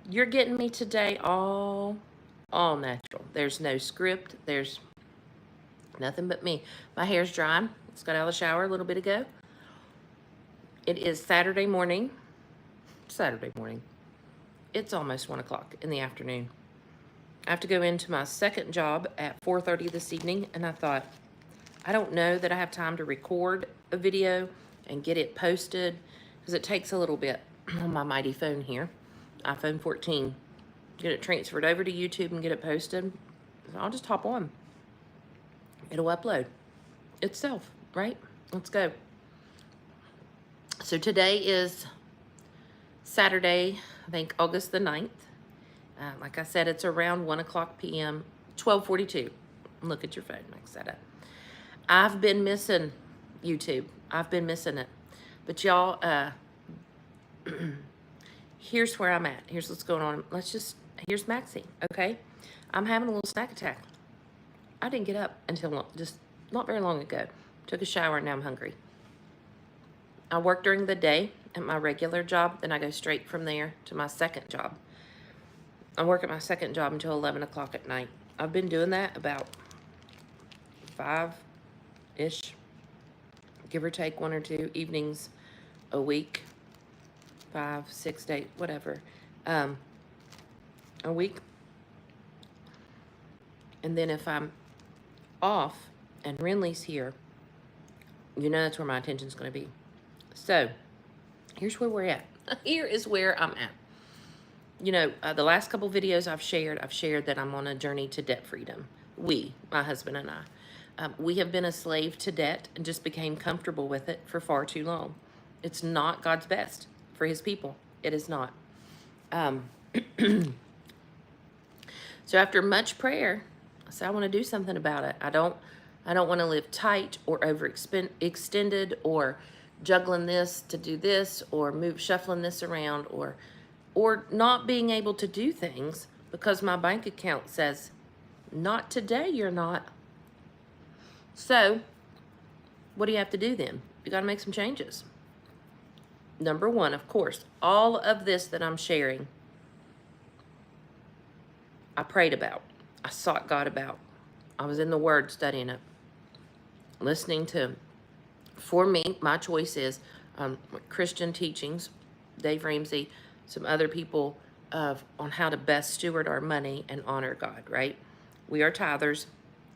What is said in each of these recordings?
You're getting me today all natural. There's no script. There's nothing but me. My hair's drying. Just got out of the shower a little bit ago. It is Saturday morning. Saturday morning. It's almost 1 o'clock in the afternoon. I have to go into my second job at 4:30 this evening, and I thought, I don't know that I have time to record a video and get it posted because it takes a little bit on my mighty phone here, iPhone 14. Get it transferred over to YouTube and get it posted. So I'll just hop on. It'll upload itself, right? Let's go. So today is Saturday, I think August the 9th. Like I said, it's around 1 o'clock p.m., 12:42. Look at your phone, Maxetta. I've been missing YouTube. I've been missing it. But y'all, here's where I'm at. Here's what's going on. Here's Maxie, okay? I'm having a little snack attack. I didn't get up until just not very long ago. Took a shower, and now I'm hungry. I work during the day at my regular job, then I go straight from there to my second job. I work at my second job until 11 o'clock at night. I've been doing that about 5-ish, give or take 1 or 2 evenings a week, 5, 6 days, whatever, a week. And then if I'm off and Renly's here, you know that's where my attention's going to be. So here's where we're at. Here is where I'm at. You know, the last couple videos I've shared that I'm on a journey to debt freedom. My husband and I, we have been a slave to debt and just became comfortable with it for far too long. It's not God's best for his people. It is not. So after much prayer, I said, I want to do something about it. I don't want to live tight or overextended or juggling this to do this or shuffling this around or not being able to do things because my bank account says, not today, you're not. So what do you have to do then? You got to make some changes. Number one, of course, all of this that I'm sharing, I prayed about. I sought God about. I was in the Word studying it, listening to, for me, my choice is Christian teachings, Dave Ramsey, some other people on how to best steward our money and honor God, right? We are tithers,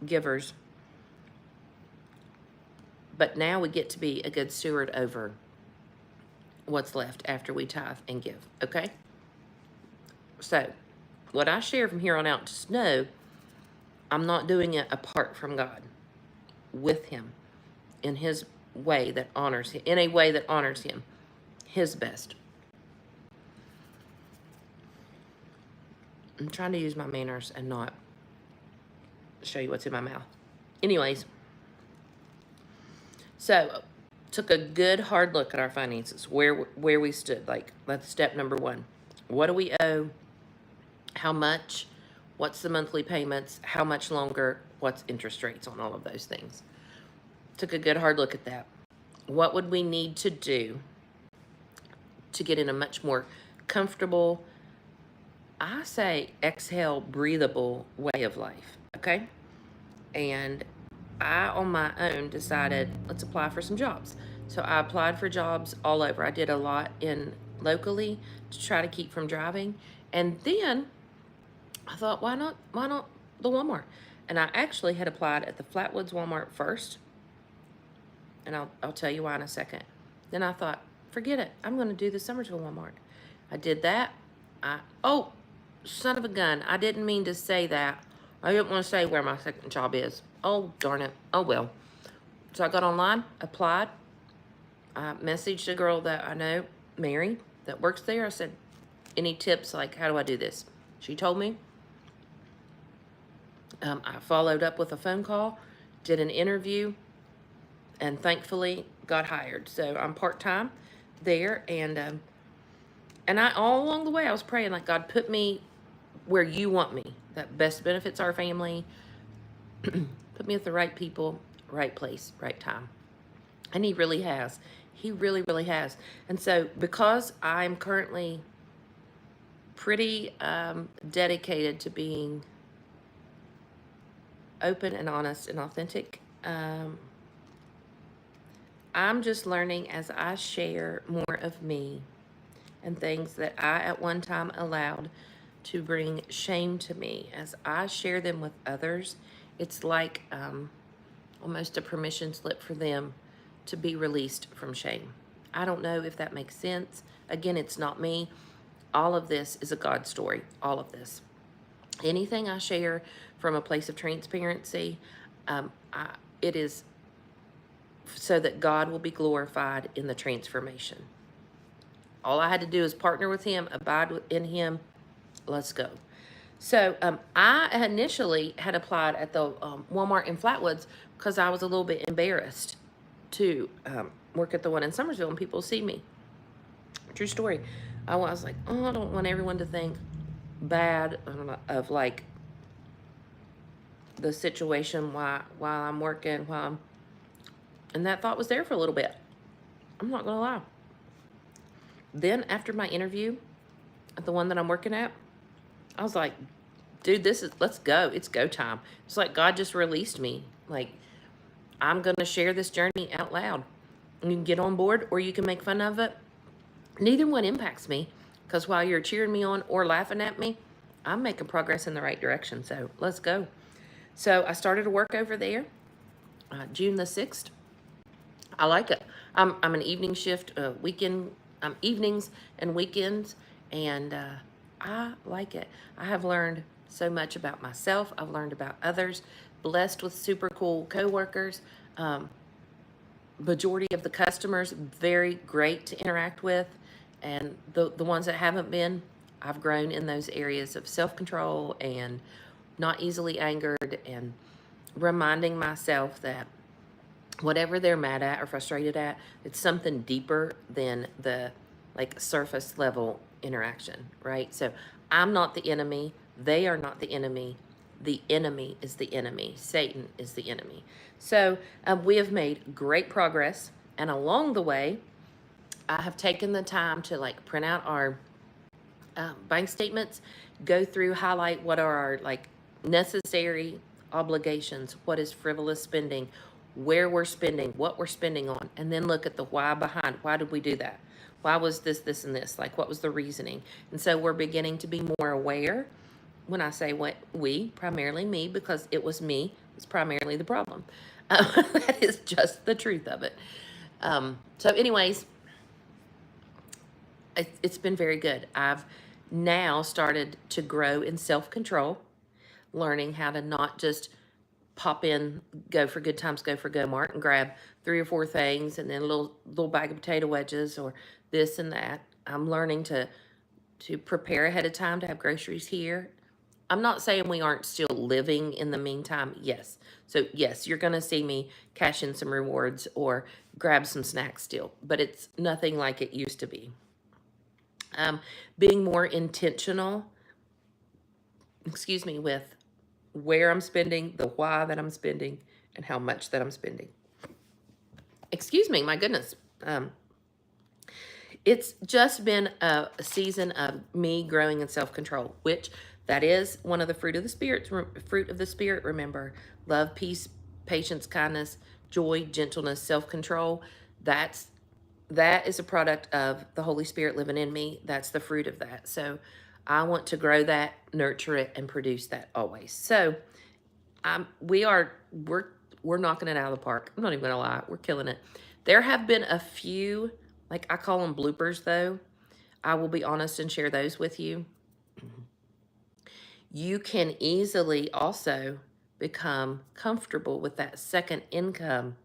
givers, but now we get to be a good steward over what's left after we tithe and give, okay? So what I share from here on out, just know I'm not doing it apart from God, with him, in his way that honors him, in a way that honors him, his best. I'm trying to use my manners and not show you what's in my mouth. Anyways, so took a good hard look at our finances, where we stood. Like, that's step number one. What do we owe? How much? What's the monthly payments? How much longer? What's interest rates on all of those things? Took a good hard look at that. What would we need to do to get in a much more comfortable, I say exhale, breathable way of life, okay? And I, on my own, decided, let's apply for some jobs. So I applied for jobs all over. I did a lot locally to try to keep from driving. And then I thought, why not the Walmart? And I actually had applied at the Flatwoods Walmart first. And I'll tell you why in a second. Then I thought, forget it. I'm going to do the Summersville Walmart. I did that. Oh, son of a gun. I didn't mean to say that. I didn't want to say where my second job is. Oh, darn it. Oh, well. So I got online, applied. I messaged a girl that I know, Mary, that works there. I said, any tips, like, how do I do this? She told me. I followed up with a phone call, did an interview, and thankfully got hired. So I'm part-time there, and I, all along the way, I was praying, like, God, put me where you want me, that best benefits our family. Put me with the right people, right place, right time. And he really has. He really, really has. And so because I'm currently pretty dedicated to being open and honest and authentic. I'm just learning as I share more of me and things that I at one time allowed to bring shame to me. As I share them with others, it's like almost a permission slip for them to be released from shame. I don't know if that makes sense. Again, it's not me. All of this is a God story, all of this. Anything I share from a place of transparency, it is so that God will be glorified in the transformation. All I had to do is partner with him, abide in him. Let's go. So I initially had applied at the Walmart in Flatwoods because I was a little bit embarrassed to work at the one in Summersville and people see me. True story. I was like, oh, I don't want everyone to think bad of like the situation while I'm working, and that thought was there for a little bit. I'm not gonna lie. Then after my interview at the one that I'm working at, I was like, dude, let's go. It's go time. It's like God just released me. Like, I'm going to share this journey out loud. And you can get on board or you can make fun of it. Neither one impacts me because while you're cheering me on or laughing at me, I'm making progress in the right direction. So let's go. So I started to work over there June the 6th. I like it. I'm an evening shift, weekend, evenings and weekends, and I like it. I have learned so much about myself. I've learned about others, blessed with super cool coworkers. Majority of the customers, very great to interact with. And the ones that haven't been, I've grown in those areas of self-control and not easily angered, and reminding myself that whatever they're mad at or frustrated at, it's something deeper than the like surface level interaction, right? So I'm not the enemy. They are not the enemy. The enemy is the enemy. Satan is the enemy. So we have made great progress. And along the way, I have taken the time to like print out our bank statements, go through, highlight what are our like necessary obligations, what is frivolous spending, where we're spending, what we're spending on, and then look at the why behind. Why did we do that? Why was this, and this? Like, what was the reasoning? And so we're beginning to be more aware. When I say what we, primarily me, because it was me, it's primarily the problem. That is just the truth of it. So anyways, it's been very good. I've now started to grow in self-control, learning how to not just pop in, go for good times, go for Go Mart and grab 3 or 4 things and then a little bag of potato wedges or this and that. I'm learning to prepare ahead of time to have groceries here. I'm not saying we aren't still living in the meantime. Yes. So yes, you're going to see me cash in some rewards or grab some snacks still, but it's nothing like it used to be. Being more intentional, with where I'm spending, the why that I'm spending, and how much that I'm spending. My goodness. It's just been a season of me growing in self-control, which that is one of the fruit of the Spirit, remember. Love, peace, patience, kindness, joy, gentleness, self-control. That is a product of the Holy Spirit living in me. That's the fruit of that. So I want to grow that, nurture it, and produce that always. So we're knocking it out of the park. I'm not even gonna lie, we're killing it. There have been a few, like I call them bloopers though. I will be honest and share those with you. You can easily also become comfortable with that second income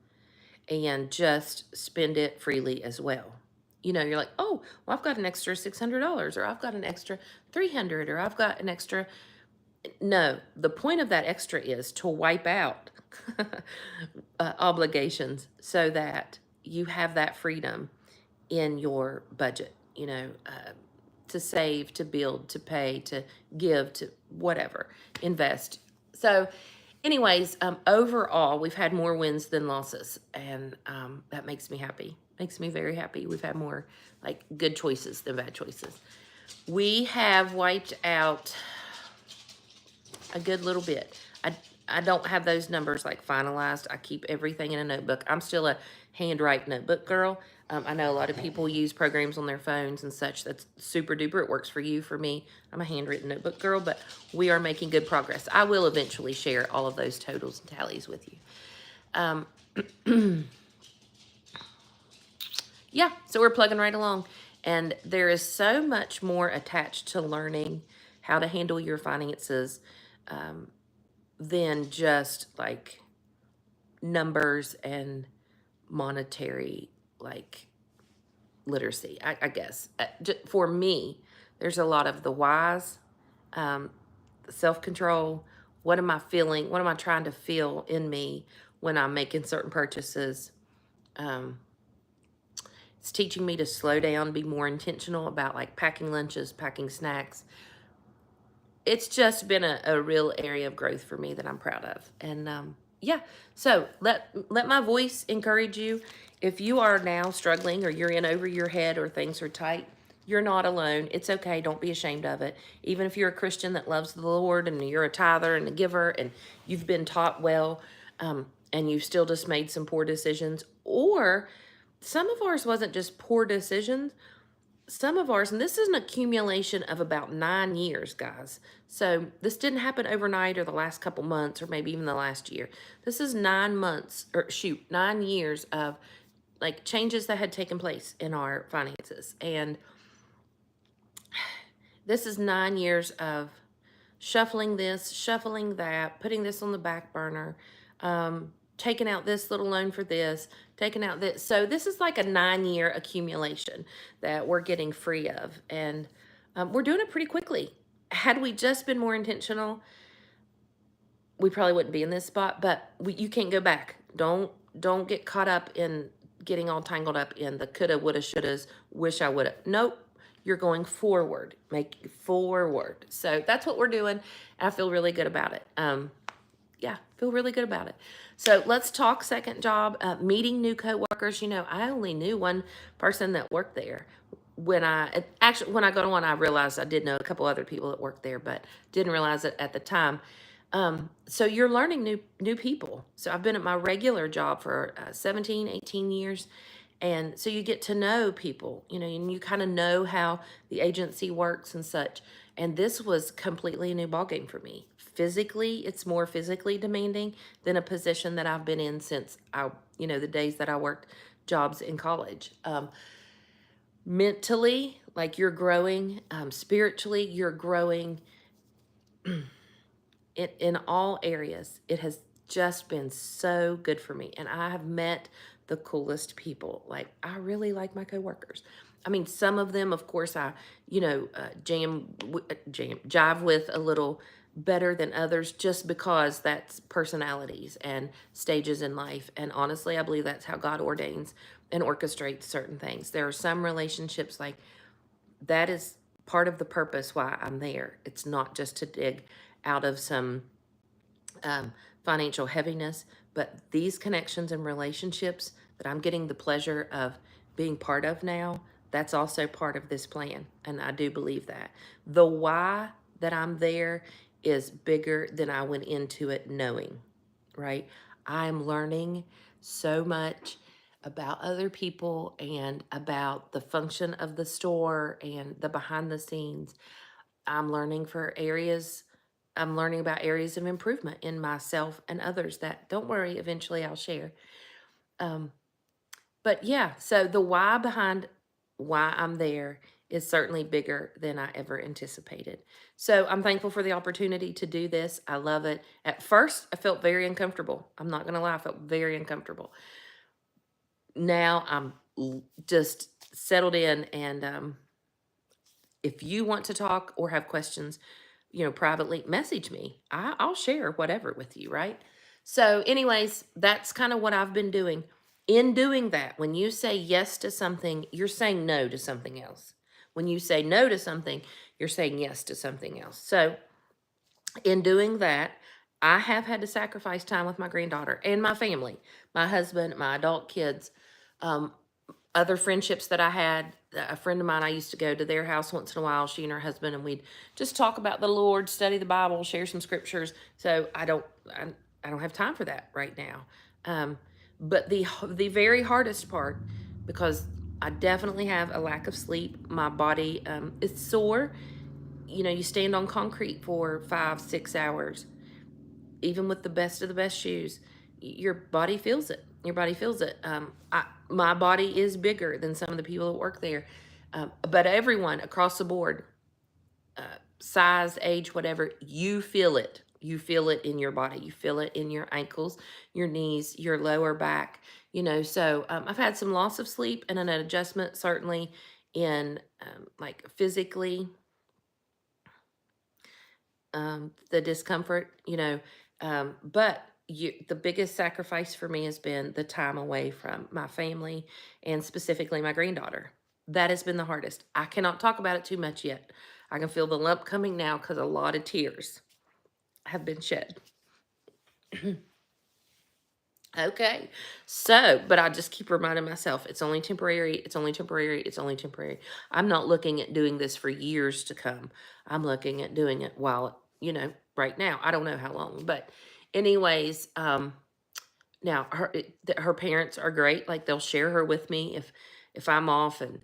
and just spend it freely as well. You're like, oh, well, I've got an extra $600, or I've got an extra $300, or I've got an extra. No, the point of that extra is to wipe out obligations so that you have that freedom in your budget, to save, to build, to pay, to give, to whatever, invest. So anyways, overall, we've had more wins than losses, and that makes me happy. Makes me very happy. We've had more like good choices than bad choices. We have wiped out a good little bit. I don't have those numbers like finalized. I keep everything in a notebook. I'm still a handwrite notebook girl. I know a lot of people use programs on their phones and such. That's super duper. It works for you. For me, I'm a handwritten notebook girl, but we are making good progress. I will eventually share all of those totals and tallies with you. Um, yeah, so we're plugging right along. And there is so much more attached to learning how to handle your finances than just like numbers and monetary like literacy, I guess. For me, there's a lot of the whys, self-control. What am I feeling? What am I trying to feel in me when I'm making certain purchases? Um, it's teaching me to slow down, be more intentional about like packing lunches, packing snacks. It's just been a real area of growth for me that I'm proud of. And yeah, so let my voice encourage you. If you are now struggling or you're in over your head or things are tight, you're not alone. It's okay. Don't be ashamed of it. Even if you're a Christian that loves the Lord and you're a tither and a giver and you've been taught well, and you've still just made some poor decisions, or some of ours wasn't just poor decisions, some of ours, and this is an accumulation of about 9 years, guys. So this didn't happen overnight or the last couple months or maybe even the last year. This is 9 months, or shoot, 9 years of like changes that had taken place in our finances. And this is 9 years of shuffling this, shuffling that, putting this on the back burner, taking out this little loan for this, taking out this. So this is like a 9-year accumulation that we're getting free of. And we're doing it pretty quickly. Had we just been more intentional, we probably wouldn't be in this spot, but you can't go back. Don't get caught up in getting all tangled up in the coulda, woulda, shouldas, wish I woulda. Nope. You're going forward, make forward. So that's what we're doing. I feel really good about it. Yeah, feel really good about it. So let's talk second job, meeting new coworkers. You know, I only knew one person that worked there. When I got on, I realized I did know a couple other people that worked there, but didn't realize it at the time. So you're learning new people. So I've been at my regular job for 17, 18 years. And so you get to know people, you know, and you kind of know how the agency works and such. And this was completely a new ballgame for me. Physically, it's more physically demanding than a position that I've been in since the days that I worked jobs in college. Mentally, like you're growing, spiritually, you're growing in all areas. It has just been so good for me. And I have met the coolest people. Like, I really like my coworkers. I mean, some of them, of course, jive with a little better than others just because that's personalities and stages in life. And honestly, I believe that's how God ordains and orchestrates certain things. There are some relationships like that is part of the purpose why I'm there. It's not just to dig out of some financial heaviness, but these connections and relationships that I'm getting the pleasure of being part of now, that's also part of this plan. And I do believe that. The why that I'm there is bigger than I went into it knowing, right? I'm learning so much about other people and about the function of the store and the behind the scenes. I'm learning about areas of improvement in myself and others that, don't worry, eventually I'll share. Um, but yeah, so the why behind why I'm there is certainly bigger than I ever anticipated. So I'm thankful for the opportunity to do this. I love it. At first, I felt very uncomfortable. I'm not going to lie, I felt very uncomfortable. Now I'm just settled in, and if you want to talk or have questions, privately, message me. I'll share whatever with you, right? So, anyways, that's kind of what I've been doing. In doing that, when you say yes to something, you're saying no to something else. When you say no to something, you're saying yes to something else. So, in doing that, I have had to sacrifice time with my granddaughter and my family, my husband, my adult kids. Um, other friendships that I had, a friend of mine, I used to go to their house once in a while, she and her husband, and we'd just talk about the Lord, study the Bible, share some scriptures. So I don't have time for that right now. But the very hardest part, because I definitely have a lack of sleep. My body is sore. You know, you stand on concrete for 5, 6 hours, even with the best of the best shoes, your body feels it. Your body feels it. My body is bigger than some of the people that work there, but everyone across the board, size, age, whatever, you feel it. You feel it in your body. You feel it in your ankles, your knees, your lower back. You know, so I've had some loss of sleep and an adjustment certainly in like physically, the discomfort, you know. But the biggest sacrifice for me has been the time away from my family and specifically my granddaughter. That has been the hardest. I cannot talk about it too much yet. I can feel the lump coming now because a lot of tears have been shed. Okay. So, but I just keep reminding myself it's only temporary. It's only temporary. It's only temporary. I'm not looking at doing this for years to come. I'm looking at doing it while, you know, right now. I don't know how long, but anyways, now her parents are great. Like they'll share her with me if I'm off and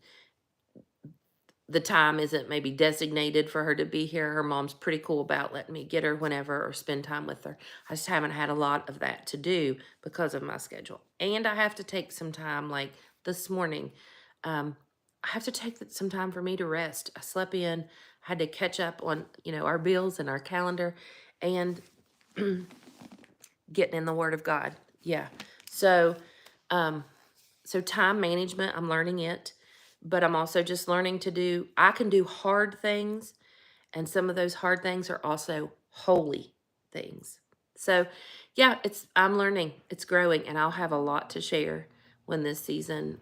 the time isn't maybe designated for her to be here. Her mom's pretty cool about letting me get her whenever or spend time with her. I just haven't had a lot of that to do because of my schedule. And I have to take some time, like this morning. I have to take some time for me to rest. I slept in, had to catch up on, you know, our bills and our calendar and getting in the Word of God. Yeah. So, so time management, I'm learning it, but I'm also just learning I can do hard things, and some of those hard things are also holy things. So yeah, I'm learning, it's growing, and I'll have a lot to share when this season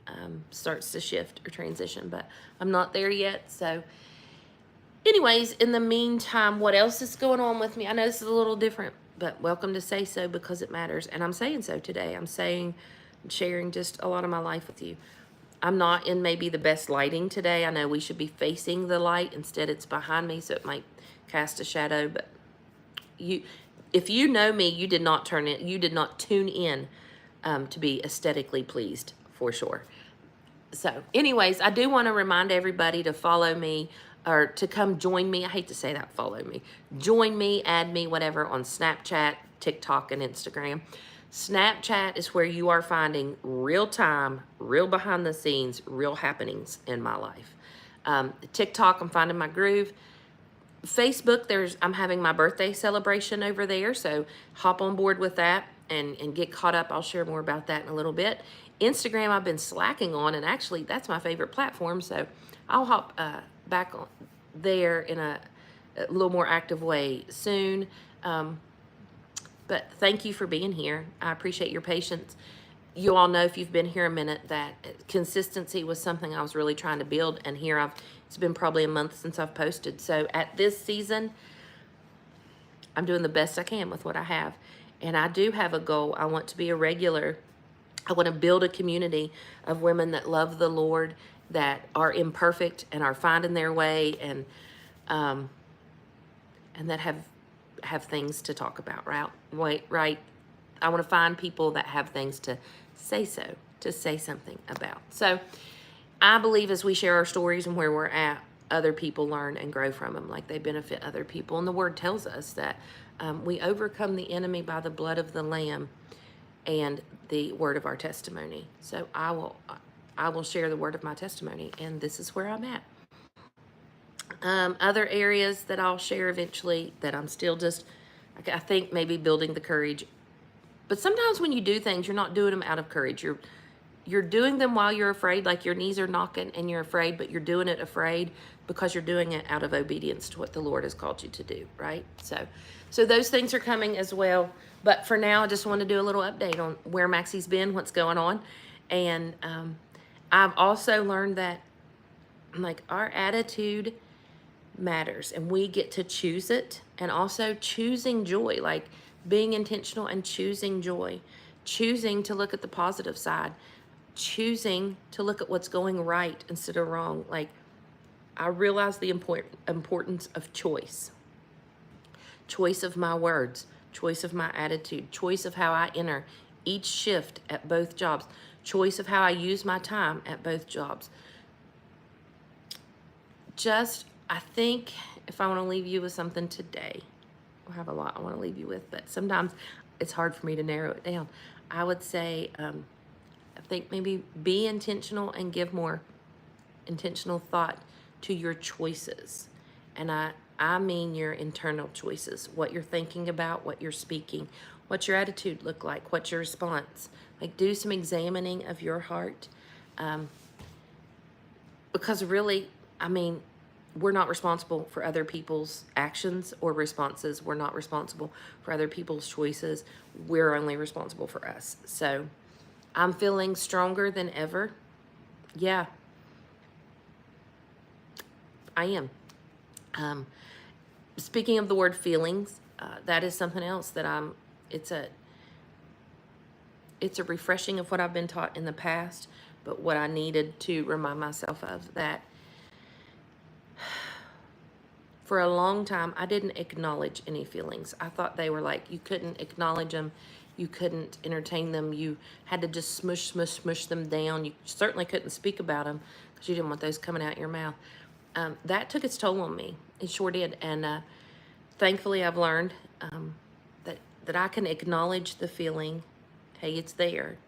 starts to shift or transition, but I'm not there yet. So anyways, in the meantime, what else is going on with me? I know this is a little different, but welcome to Say So because it matters. And I'm saying so today. I'm sharing just a lot of my life with you. I'm not in maybe the best lighting today. I know we should be facing the light. Instead, it's behind me, so it might cast a shadow. But if you know me, you did not tune in to be aesthetically pleased for sure. So anyways, I do want to remind everybody to follow me or to come join me. I hate to say that, follow me. Join me, add me, whatever, on Snapchat, TikTok, and Instagram. Snapchat is where you are finding real time, real behind the scenes, real happenings in my life. TikTok, I'm finding my groove. Facebook, I'm having my birthday celebration over there, so hop on board with that and get caught up. I'll share more about that in a little bit. Instagram, I've been slacking on, and actually that's my favorite platform, so I'll hop back on there in a little more active way soon. But thank you for being here. I appreciate your patience. You all know, if you've been here a minute, that consistency was something I was really trying to build, and here it's been probably a month since I've posted. So at this season, I'm doing the best I can with what I have. And I do have a goal. I want to be a regular. I want to build a community of women that love the Lord, that are imperfect and are finding their way, and that have things to talk about, right? I want to find people that have things to say something about. So I believe as we share our stories and where we're at, other people learn and grow from them, like they benefit other people. And the Word tells us that we overcome the enemy by the blood of the Lamb and the word of our testimony. So I will share the word of my testimony, and this is where I'm at. Other areas that I'll share eventually that I'm still just, I think maybe building the courage. But sometimes when you do things, you're not doing them out of courage. You're doing them while you're afraid, like your knees are knocking and you're afraid, but you're doing it afraid because you're doing it out of obedience to what the Lord has called you to do, right? So those things are coming as well. But for now, I just want to do a little update on where Maxie's been, what's going on. And I've also learned that, like, our attitude matters, and we get to choose it. And also choosing joy, like being intentional and choosing joy, choosing to look at the positive side. choosing to look at what's going right instead of wrong. Like, I realize the importance of choice. Choice of my words, choice of my attitude, choice of how I enter each shift at both jobs, choice of how I use my time at both jobs. Just, I think if I want to leave you with something today, I have a lot I want to leave you with, but sometimes it's hard for me to narrow it down. I would say, I think maybe be intentional and give more intentional thought to your choices. And I mean your internal choices, what you're thinking about, what you're speaking, what's your attitude look like, what's your response. Like, do some examining of your heart. Because really, I mean, we're not responsible for other people's actions or responses. We're not responsible for other people's choices. We're only responsible for us. So I'm feeling stronger than ever. Yeah, I am. Speaking of the word feelings, that is something else that it's a refreshing of what I've been taught in the past, but what I needed to remind myself of, that for a long time, I didn't acknowledge any feelings. I thought they were like, you couldn't acknowledge them. You couldn't entertain them. You had to just smush them down. You certainly couldn't speak about them because you didn't want those coming out your mouth. That took its toll on me. It sure did. And thankfully, I've learned that I can acknowledge the feeling. Hey, it's there.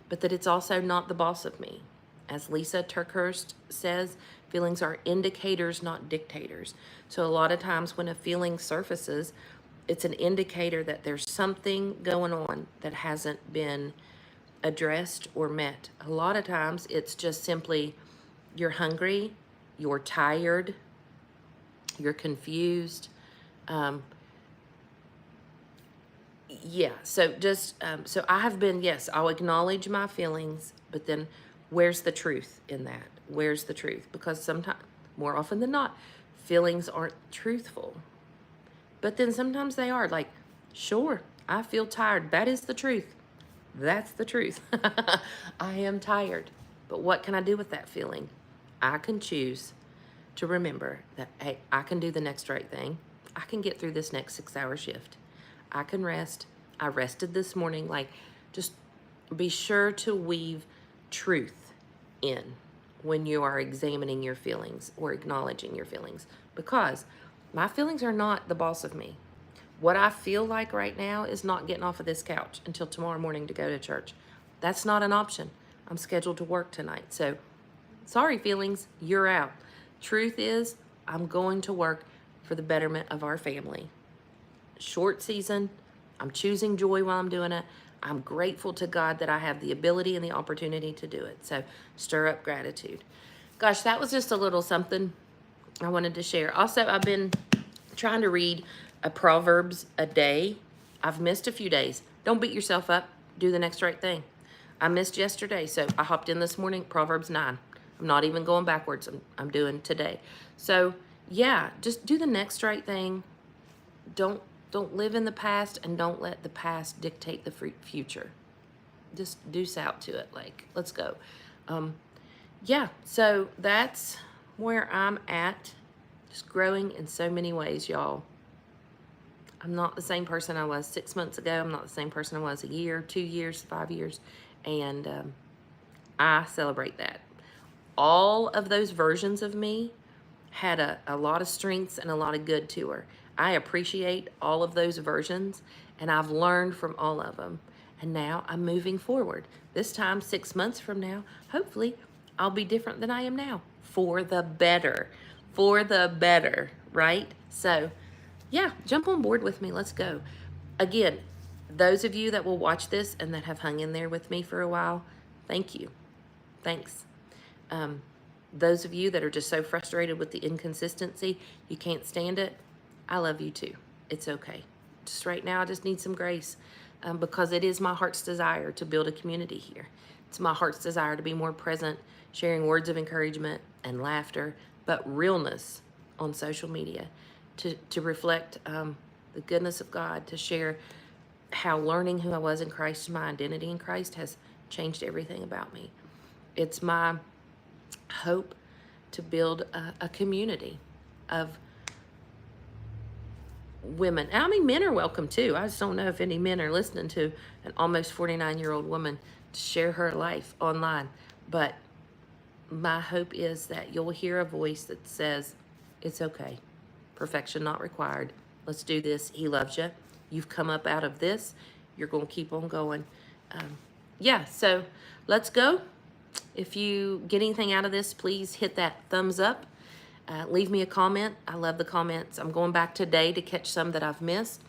But that it's also not the boss of me. As Lisa Turkhurst says, feelings are indicators, not dictators. So a lot of times when a feeling surfaces, it's an indicator that there's something going on that hasn't been addressed or met. A lot of times it's just simply you're hungry, you're tired, you're confused. Yeah, so just, so I have been, yes, I'll acknowledge my feelings, but then where's the truth in that? Where's the truth? Because sometimes, more often than not, feelings aren't truthful. But then sometimes they are. Like, sure, I feel tired. That is the truth. That's the truth. I am tired. But what can I do with that feeling? I can choose to remember that, hey, I can do the next right thing. I can get through this next 6-hour shift. I can rest. I rested this morning. Like, just be sure to weave truth in when you are examining your feelings or acknowledging your feelings, because my feelings are not the boss of me. What I feel like right now is not getting off of this couch until tomorrow morning to go to church. That's not an option. I'm scheduled to work tonight. So sorry, feelings, you're out. Truth is, I'm going to work for the betterment of our family. Short season. I'm choosing joy while I'm doing it. I'm grateful to God that I have the ability and the opportunity to do it. So stir up gratitude. Gosh, that was just a little something I wanted to share. Also, I've been trying to read a Proverbs a day. I've missed a few days. Don't beat yourself up. Do the next right thing. I missed yesterday, so I hopped in this morning, Proverbs 9. I'm not even going backwards. I'm doing today. So yeah, just do the next right thing. Don't live in the past, and don't let the past dictate the future. Just deuce out to it. Like, let's go. Yeah, so that's where I'm at. Just growing in so many ways, y'all. I'm not the same person I was 6 months ago. I'm not the same person I was a year, 2 years, 5 years. And I celebrate that. All of those versions of me had a lot of strengths and a lot of good to her. I appreciate all of those versions, and I've learned from all of them. And now I'm moving forward. This time, 6 months from now, hopefully I'll be different than I am now. For the better. For the better, right? So, yeah, jump on board with me. Let's go. Again, those of you that will watch this and that have hung in there with me for a while, thank you. Thanks. Those of you that are just so frustrated with the inconsistency, you can't stand it, I love you too. It's okay. Just right now, I just need some grace, because it is my heart's desire to build a community here. It's my heart's desire to be more present, sharing words of encouragement and laughter, but realness on social media, to reflect the goodness of God, to share how learning who I was in Christ, my identity in Christ, has changed everything about me. It's my hope to build a community of women. I mean, men are welcome too. I just don't know if any men are listening to an almost 49-year-old woman to share her life online. But my hope is that you'll hear a voice that says, it's okay. Perfection not required. Let's do this. He loves you. You've come up out of this. You're going to keep on going. Yeah, so let's go. If you get anything out of this, please hit that thumbs up. Leave me a comment. I love the comments. I'm going back today to catch some that I've missed.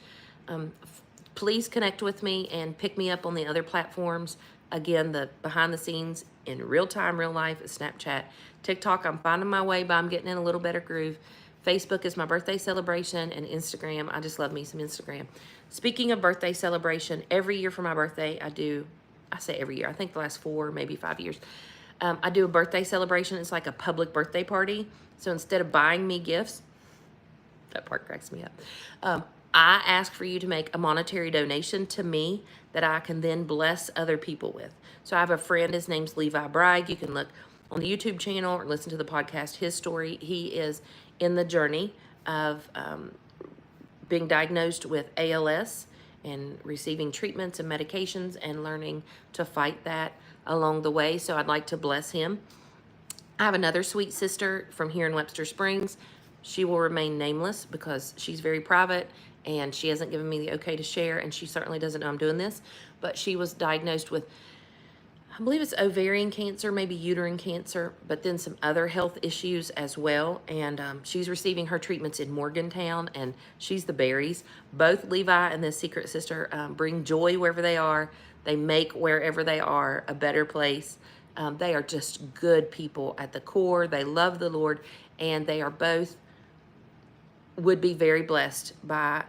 Please connect with me and pick me up on the other platforms. Again, the behind the scenes in real time, real life is Snapchat. TikTok, I'm finding my way, but I'm getting in a little better groove. Facebook is my birthday celebration, and Instagram, I just love me some Instagram. Speaking of birthday celebration, every year for my birthday, I say every year, I think the last 4, maybe 5 years, I do a birthday celebration. It's like a public birthday party. So instead of buying me gifts, that part cracks me up, I ask for you to make a monetary donation to me that I can then bless other people with. So I have a friend, his name's Levi Bragg. You can look on the YouTube channel or listen to the podcast, his story. He is in the journey of being diagnosed with ALS and receiving treatments and medications and learning to fight that along the way. So I'd like to bless him. I have another sweet sister from here in Webster Springs. She will remain nameless because she's very private and she hasn't given me the okay to share, and she certainly doesn't know I'm doing this. But she was diagnosed with, I believe it's ovarian cancer, maybe uterine cancer, but then some other health issues as well. And she's receiving her treatments in Morgantown, and she's the berries. Both Levi and this secret sister bring joy wherever they are. They make wherever they are a better place. They are just good people at the core. They love the Lord, and they are both would be very blessed by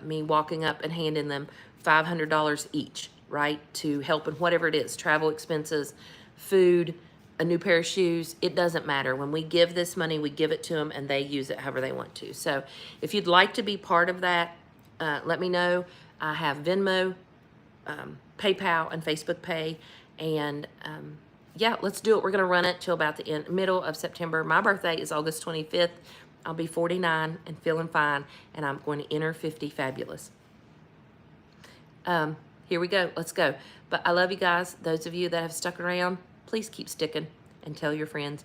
me walking up and handing them $500 each, right, to help in whatever it is, travel expenses, food, a new pair of shoes. It doesn't matter. When we give this money, we give it to them, and they use it however they want to. So if you'd like to be part of that, let me know. I have Venmo, PayPal, and Facebook Pay, and yeah, let's do it. We're going to run it till about the middle of September. My birthday is August 25th. I'll be 49 and feeling fine, and I'm going to enter 50 fabulous. Here we go. Let's go. But I love you guys. Those of you that have stuck around, please keep sticking and tell your friends.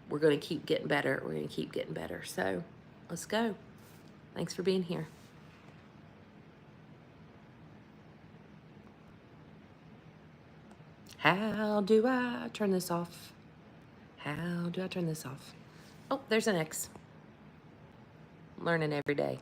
We're going to keep getting better. We're going to keep getting better. So let's go. Thanks for being here. How do I turn this off? How do I turn this off? Oh, there's an X. Learning every day.